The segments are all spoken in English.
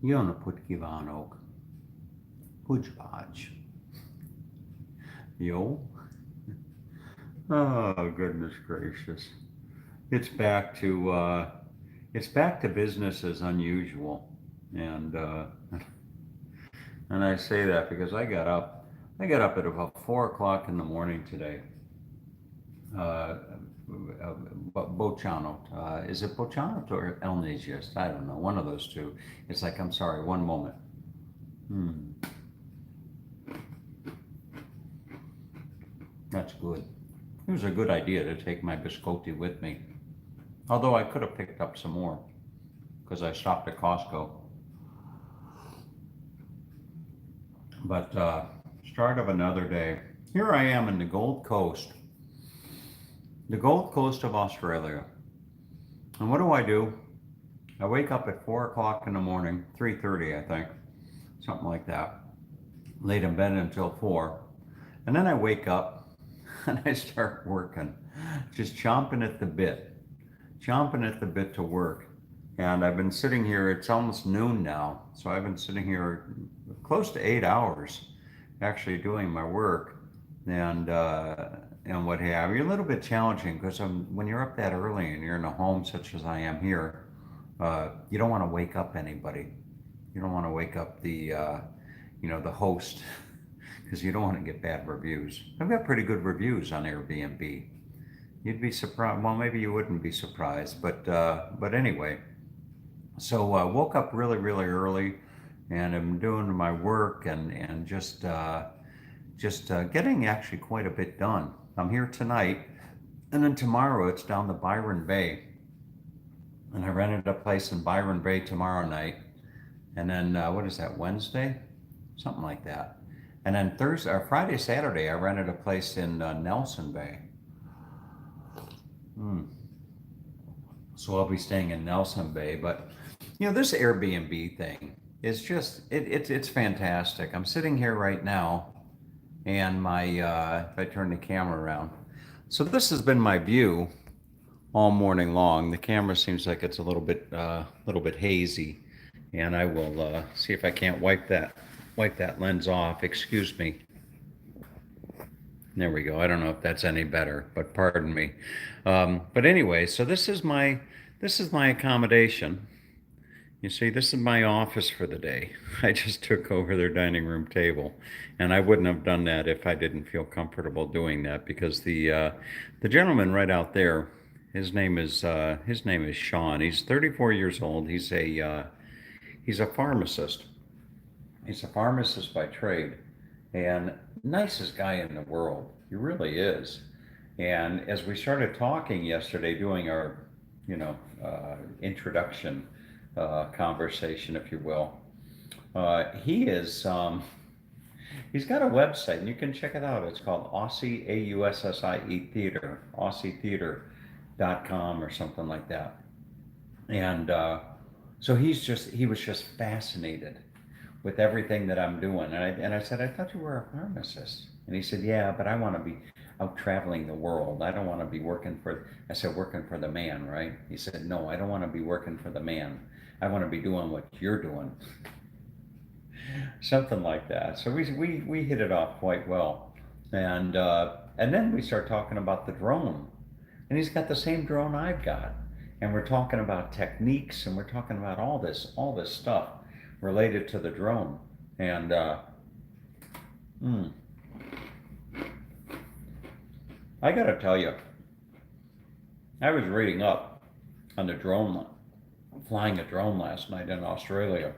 Jó napot kívánok! Pucsbács. Yo? Oh, goodness gracious. It's back to, it's back to business as unusual. And, and I say that because I got up at about 4 o'clock in the morning today. Uh, Bocano. Is it Bocano or El Nasius? I don't know. One of those two. It's like, I'm sorry, one moment. That's good. It was a good idea to take my biscotti with me. Although I could have picked up some more because I stopped at Costco. But start of another day. Here I am in the Gold Coast of Australia. And what do? I wake up at 4 o'clock in the morning, 3:30, I think, something like that. Laid in bed until 4. And then I wake up and I start working, just chomping at the bit to work. And I've been sitting here, it's almost noon now, so I've been sitting here close to 8 hours actually doing my work and what have you. A little bit challenging because when you're up that early and you're in a home such as I am here, you don't want to wake up anybody. You don't want to wake up the host because you don't want to get bad reviews. I've got pretty good reviews on Airbnb. You'd be surprised. Well, maybe you wouldn't be surprised, but anyway. So woke up really, really early, and I'm doing my work and just getting actually quite a bit done. I'm here tonight, and then tomorrow it's down to Byron Bay, and I rented a place in Byron Bay tomorrow night, and then what is that, Wednesday, something like that, and then Thursday or Friday, Saturday I rented a place in Nelson Bay. So I'll be staying in Nelson Bay, but this Airbnb thing is just it's fantastic. I'm sitting here right now, and my if I turn the camera around, so this has been my view all morning long. The camera seems like it's a little bit hazy, and I will see if I can't wipe that lens off. Excuse me. There we go. I don't know if that's any better, but pardon me. But anyway, so this is my accommodation. You see, this is my office for the day. I just took over their dining room table, and I wouldn't have done that if I didn't feel comfortable doing that because the gentleman right out there, his name is Sean. He's 34 years old. He's a pharmacist. He's a pharmacist by trade, and nicest guy in the world. He really is. And as we started talking yesterday, doing our, introduction conversation, if you will, he's got a website, and you can check it out. It's called Aussie AUSSIE Theater, AussieTheater.com or something like that. And so he was just fascinated with everything that I'm doing. And I said, I thought you were a pharmacist. And he said, yeah, but I want to be out traveling the world. I don't want to be I said, working for the man, right? He said, no, I don't want to be working for the man. I want to be doing what you're doing. Something like that. So we hit it off quite well. And then we start talking about the drone. And he's got the same drone I've got. And we're talking about techniques, and we're talking about all this stuff related to the drone. And I gotta tell you, I was reading up on flying a drone last night in Australia,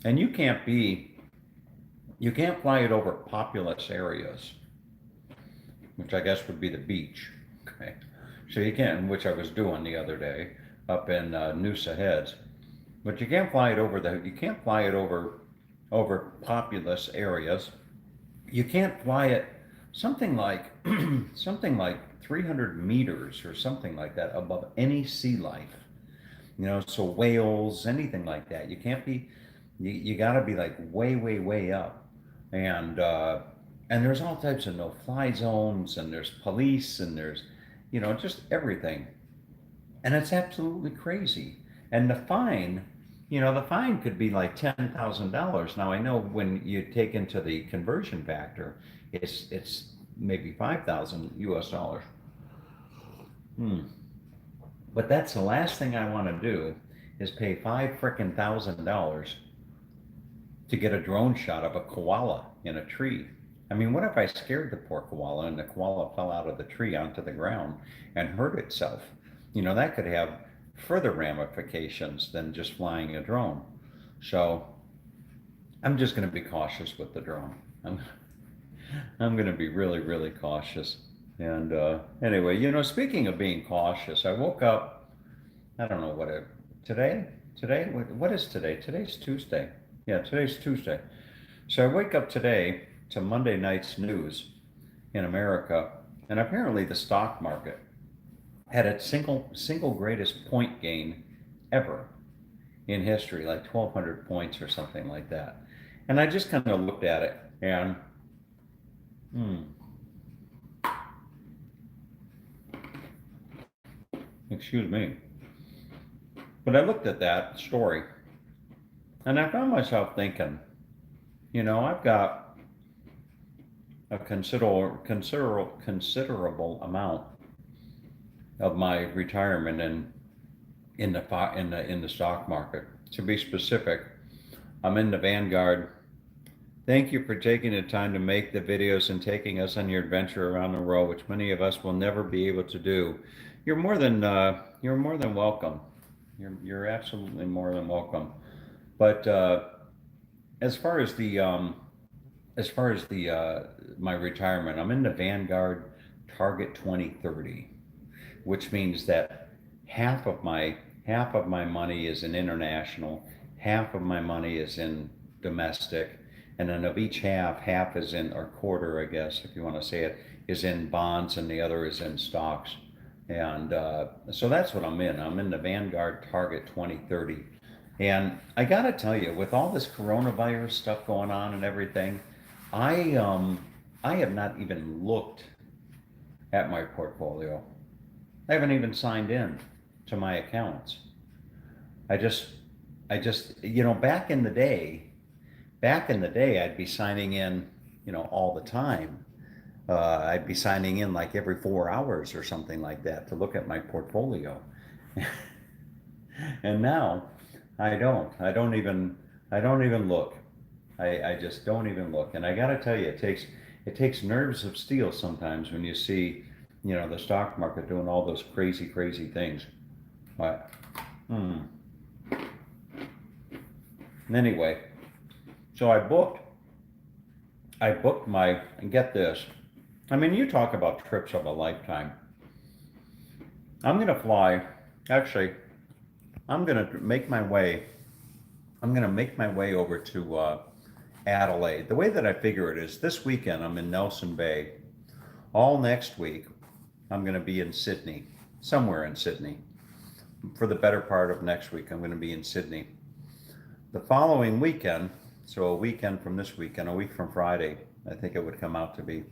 and you can't fly it over populous areas, which I guess would be the beach. Okay, so you can't, which I was doing the other day up in Noosa Heads, but you can't fly it over populous areas. You can't fly it something like something like 300 meters or something like that above any sea life. So whales, anything like that. You can't be. You got to be like way, way, way up, and there's all types of no-fly zones, and there's police, and there's just everything, and it's absolutely crazy. And the fine the fine could be like $10,000. Now I know when you take into the conversion factor, it's maybe 5,000 US dollars. Hmm. But that's the last thing I want to do is pay $5,000 to get a drone shot of a koala in a tree. I mean, what if I scared the poor koala and the koala fell out of the tree onto the ground and hurt itself? That could have further ramifications than just flying a drone. So I'm just going to be cautious with the drone. I'm going to be really, really cautious. And anyway, speaking of being cautious, I woke up, I don't know today? Today? What is today? Today's Tuesday. Yeah, today's Tuesday. So I wake up today to Monday night's news in America, and apparently the stock market had its single greatest point gain ever in history, like 1,200 points or something like that. And I just kind of looked at it and, excuse me, but I looked at that story and I found myself thinking, I've got a considerable amount of my retirement in the stock market. To be specific, I'm in the Vanguard. Thank you for taking the time to make the videos and taking us on your adventure around the world, which many of us will never be able to do. You're more than welcome. You're absolutely more than welcome. But as far as the my retirement, I'm in the Vanguard Target 2030, which means that half of my money is in international, half of my money is in domestic, and then of each half is in, or quarter, I guess, if you want to say it, is in bonds, and the other is in stocks. And so that's what I'm in. I'm in the Vanguard Target 2030. And I got to tell you, with all this coronavirus stuff going on and everything, I have not even looked at my portfolio. I haven't even signed in to my accounts. I just, back in the day, I'd be signing in, all the time. I'd be signing in like every 4 hours or something like that to look at my portfolio. And now I don't. I don't even look. I just don't even look. And I got to tell you, it takes nerves of steel sometimes when you see, the stock market doing all those crazy, crazy things. But anyway, so I booked my, and get this. I mean, you talk about trips of a lifetime. I'm going to fly, actually, I'm going to make my way, over to Adelaide. The way that I figure it is this weekend I'm in Nelson Bay. All next week I'm going to be in Sydney, somewhere in Sydney. For the better part of next week I'm going to be in Sydney. The following weekend, so a weekend from this weekend, a week from Friday, I think it would come out to be,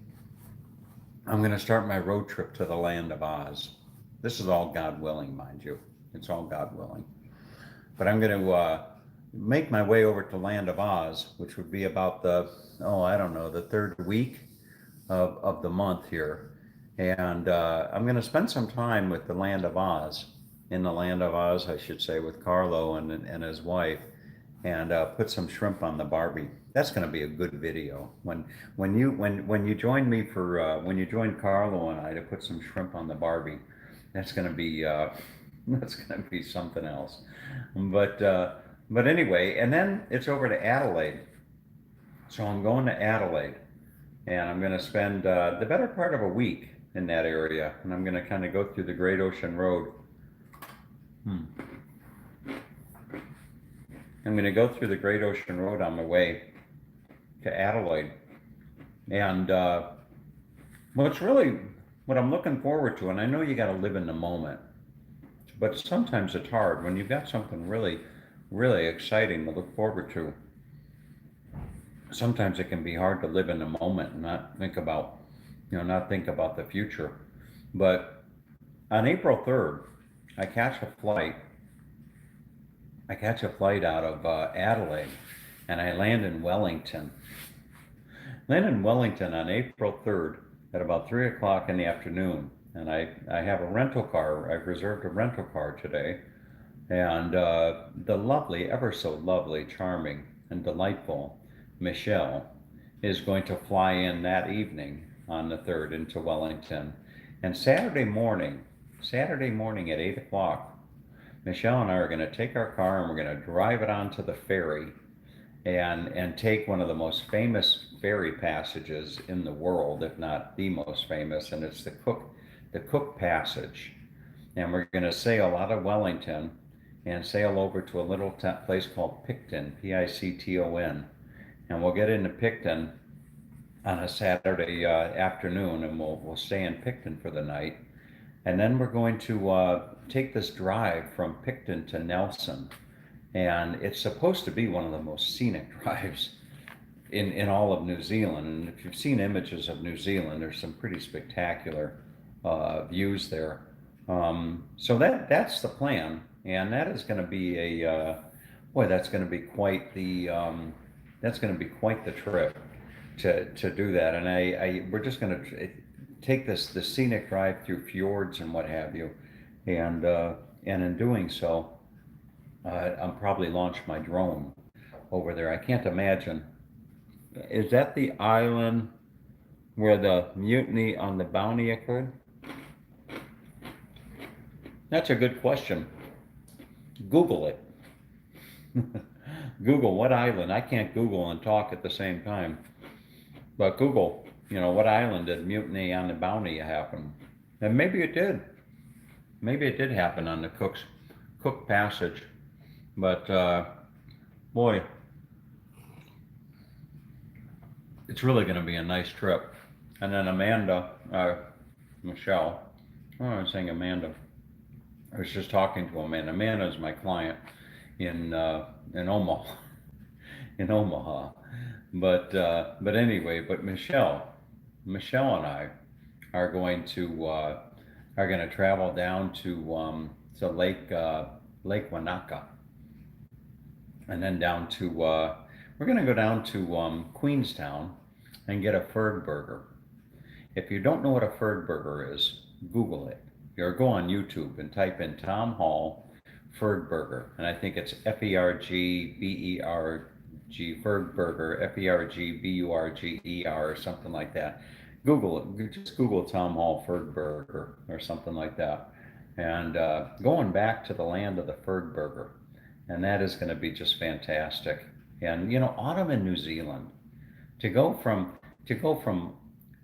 I'm going to start my road trip to the land of Oz. This is all God willing, mind you. It's all God willing. But I'm going to make my way over to Land of Oz, which would be about the third week of the month here. And I'm going to spend some time with the Land of Oz, in the Land of Oz, I should say, with Carlo and his wife, and put some shrimp on the Barbie. That's going to be a good video. When you join me for when you join Carlo and I to put some shrimp on the Barbie, that's going to be something else. But anyway, and then it's over to Adelaide. So I'm going to Adelaide, and I'm going to spend the better part of a week in that area, and I'm going to kind of go through the Great Ocean Road. I'm going to go through the Great Ocean Road on my way to Adelaide. And what I'm looking forward to, and I know you got to live in the moment, but sometimes it's hard when you've got something really, really exciting to look forward to. Sometimes it can be hard to live in the moment and not think about the future. But on April 3rd, I catch a flight I catch a flight out of Adelaide, and I land in Wellington. Land in Wellington on April 3rd at about 3 o'clock in the afternoon. And I have a rental car. I've reserved a rental car today. And the lovely, ever so lovely, charming, and delightful Michelle is going to fly in that evening on the 3rd into Wellington. And Saturday morning at 8 o'clock, Michelle and I are going to take our car and we're going to drive it onto the ferry and take one of the most famous ferry passages in the world, if not the most famous, and it's the Cook Passage. And we're going to sail out of Wellington and sail over to a little place called Picton, Picton, and we'll get into Picton on a Saturday afternoon, and we'll stay in Picton for the night, and then we're going to take this drive from Picton to Nelson, and it's supposed to be one of the most scenic drives in all of New Zealand. And if you've seen images of New Zealand, there's some pretty spectacular views there. So that's the plan, and that is going to be a boy. That's going to be quite the trip to do that. And we're just going to take the scenic drive through fjords and what have you, and in doing so, I'll probably launch my drone over there. I can't imagine. Is that the island where the mutiny on the Bounty occurred? That's a good question. Google it. Google what island. I can't Google and talk at the same time. But Google, what island did mutiny on the Bounty happen? And maybe it did. Maybe it did happen on the Cook Passage. But boy, it's really going to be a nice trip. And then Michelle, I was saying Amanda. I was just talking to Amanda. Amanda is my client in Omaha, in Omaha. But anyway, Michelle and I are going to travel down to Lake Wanaka, and then down to we're going to go down to Queenstown and get a Ferg burger. If you don't know what a Ferg burger is, Google it. Or go on YouTube and type in Tom Hall Ferg burger, and I think it's Fergberger, Ferg burger, Fergburger, or something like that. Google it. Just Google Tom Hall Ferg burger or something like that. And going back to the land of the Ferg burger, and that is going to be just fantastic. And autumn in New Zealand, to go from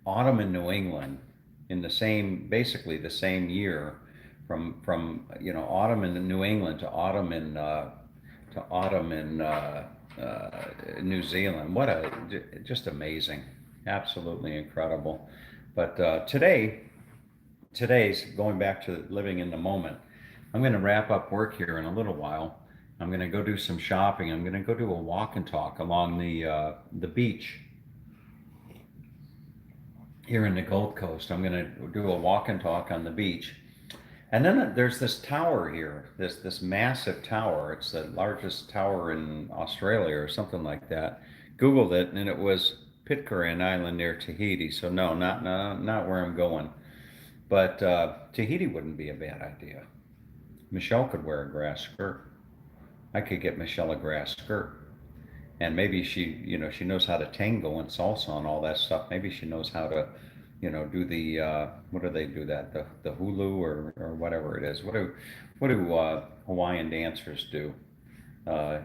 autumn in New England in basically the same year, from autumn in New England to autumn in New Zealand. Just amazing, absolutely incredible. But today's going back to living in the moment. I'm going to wrap up work here in a little while. I'm going to go do some shopping. I'm going to go do a walk and talk along the beach here in the Gold Coast. I'm going to do a walk and talk on the beach. And then there's this tower here, this massive tower. It's the largest tower in Australia or something like that. Googled it, and it was Pitcairn Island near Tahiti. So no, not where I'm going. But Tahiti wouldn't be a bad idea. Michelle could wear a grass skirt. I could get Michelle a grass skirt. And maybe she knows how to tango and salsa and all that stuff. Maybe she knows how to, do the, what do they do that? The hulu or whatever it is. What do Hawaiian dancers do?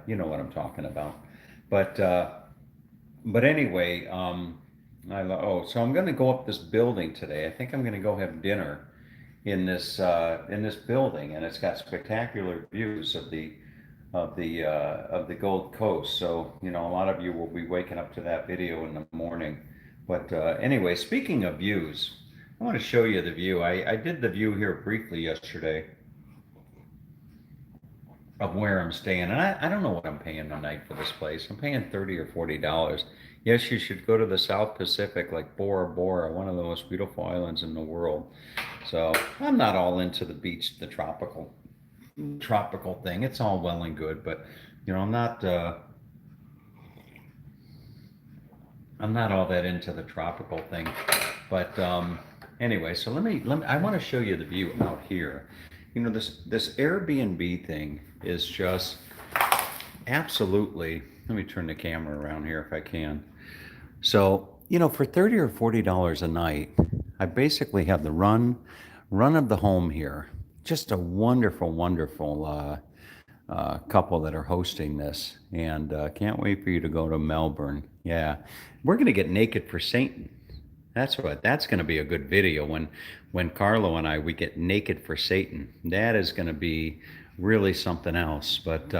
You know what I'm talking about. But anyway, so I'm going to go up this building today. I think I'm going to go have dinner in this building, and it's got spectacular views of the Gold Coast. So a lot of you will be waking up to that video in the morning. But anyway, speaking of views, I want to show you the view. I did the view here briefly yesterday of where I'm staying, and I don't know what I'm paying tonight for this place. I'm paying $30 or $40. Yes, you should go to the South Pacific, like Bora Bora, one of the most beautiful islands in the world. So I'm not all into the beach, the tropical tropical thing. It's all well and good, but I'm not all that into the tropical thing. But anyway, so let me. I want to show you the view out here. This Airbnb thing is just absolutely. Let me turn the camera around here if I can. So, for $30 or $40 a night, I basically have the run of the home here. Just a wonderful, wonderful couple that are hosting this, and can't wait for you to go to Melbourne. Yeah, we're gonna get naked for Satan. That's gonna be a good video when Carlo and we get naked for Satan. That is gonna be really something else. But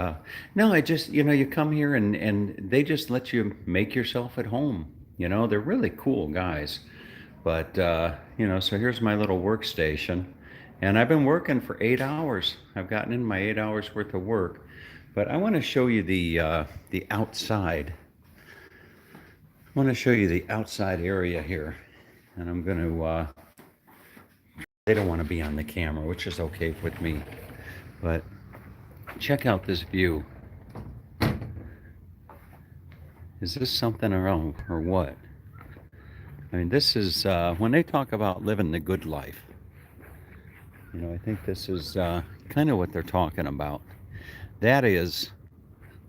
no, I just you come here and they just let you make yourself at home. They're really cool guys. But so here's my little workstation, and I've been working for 8 hours. I've gotten in my 8 hours worth of work, but I want to show you the outside. I want to show you the outside area here, and I'm going to. They don't want to be on the camera, which is okay with me, but check out this view. Is this something or what? I mean, this is when they talk about living the good life. I think this is kind of what they're talking about. That is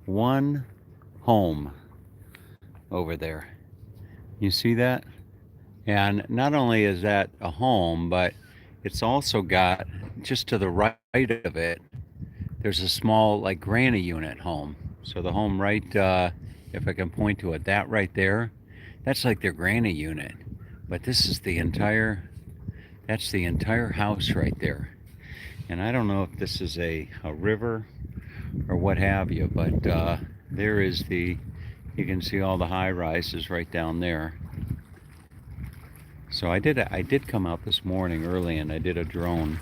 one home over there. You see that? And not only is that a home, but it's also got, just to the right of it, there's a small, like, granny unit home. So the home right, if I can point to it, that right there, that's like their granny unit. But this is that's the entire house right there. And I don't know if this is a river or what have you, but there is you can see all the high rises right down there. So I did come out this morning early and I did a drone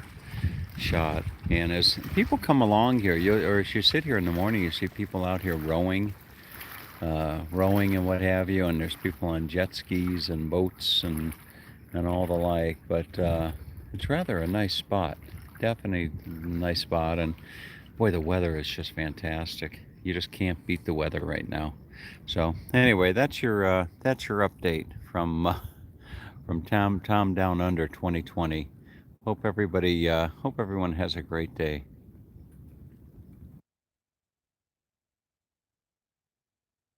shot. And as people come along here, or as you sit here in the morning, you see people out here rowing and what have you. And there's people on jet skis and boats and all the like. But it's rather a nice spot. Definitely a nice spot. And boy, the weather is just fantastic. You just can't beat the weather right now. So anyway, that's your update from Tom Down Under 2020. Hope everyone has a great day.